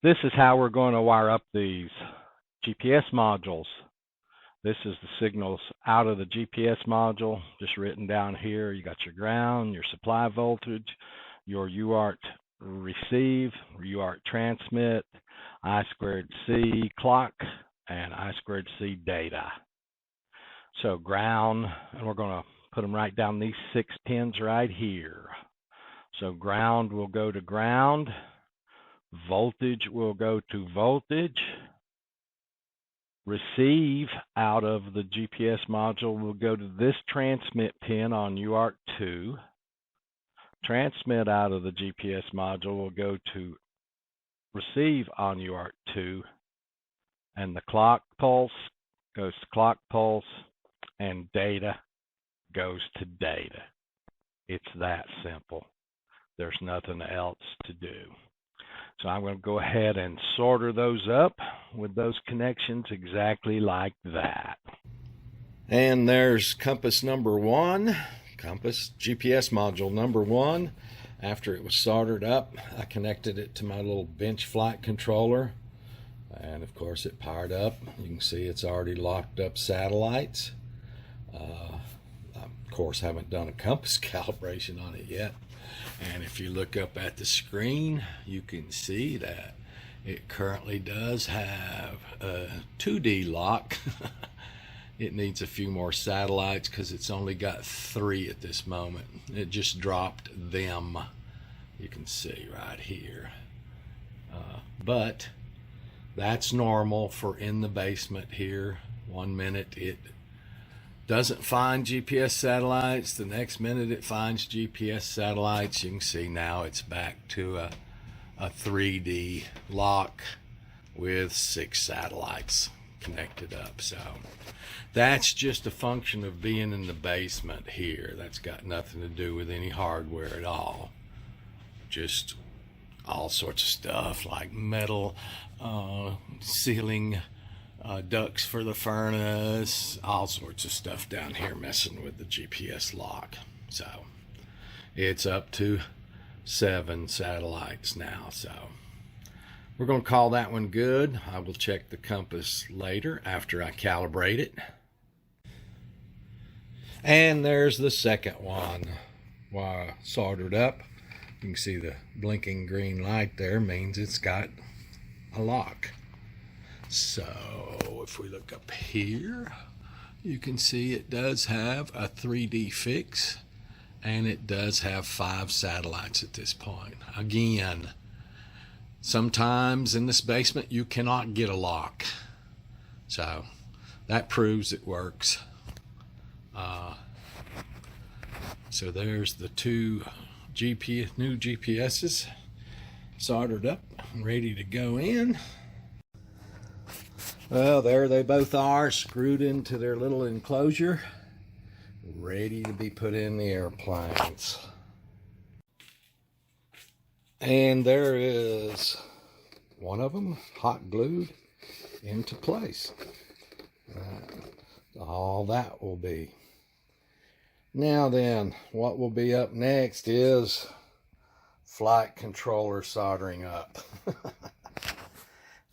This is how we're going to wire up these GPS modules. This is the signals out of the GPS module, just written down here. You got your ground, your supply voltage, your UART receive, UART transmit, I2C clock, and I2C data. So ground, and we're going to put them right down these 6 pins right here. So ground will go to ground, voltage will go to voltage, receive out of the GPS module will go to this transmit pin on UART 2. Transmit out of the GPS module will go to receive on UART 2. And the clock pulse goes to clock pulse, and data goes to data. It's that simple. There's nothing else to do. So I'm going to go ahead and solder those up with those connections exactly like that. And there's compass number 1, compass GPS module number 1. After it was soldered up, I connected it to my little bench flight controller. And of course it powered up. You can see it's already locked up satellites. Of course haven't done a compass calibration on it yet. And if you look up at the screen, you can see that it currently does have a 2D lock. It needs a few more satellites because it's only got 3 at this moment. It just dropped them. You can see right here. But that's normal for in the basement here. 1 minute it doesn't find GPS satellites. The next minute it finds GPS satellites. You can see now it's back to a 3D lock with 6 satellites connected up. So that's just a function of being in the basement here. That's got nothing to do with any hardware at all. Just all sorts of stuff like metal ceiling ducts for the furnace, all sorts of stuff down here messing with the GPS lock. So it's up to 7 satellites now. So we're going to call that one good. I will check the compass later after I calibrate it. And there's the second one. While soldered up, you can see the blinking green light there means it's got a lock. So if we look up here, you can see it does have a 3D fix, and it does have 5 satellites at this point. Again, sometimes in this basement you cannot get a lock, so that proves it works. So there's the 2 new GPSs soldered up and ready to go in. Well, there they both are, screwed into their little enclosure, ready to be put in the airplanes. And there is one of them hot glued into place. All that will be. Now then, what will be up next is flight controller soldering up.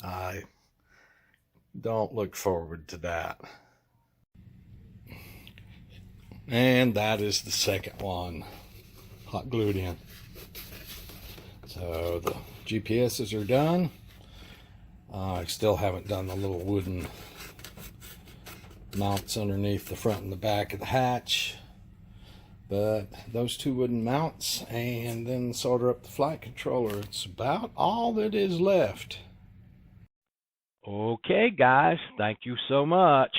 I don't look forward to that. And that is the second one, hot glued in. So the GPSs are done. I still haven't done the little wooden mounts underneath the front and the back of the hatch. But those 2 wooden mounts, and then solder up the flight controller. It's about all that is left. Okay, guys, thank you so much.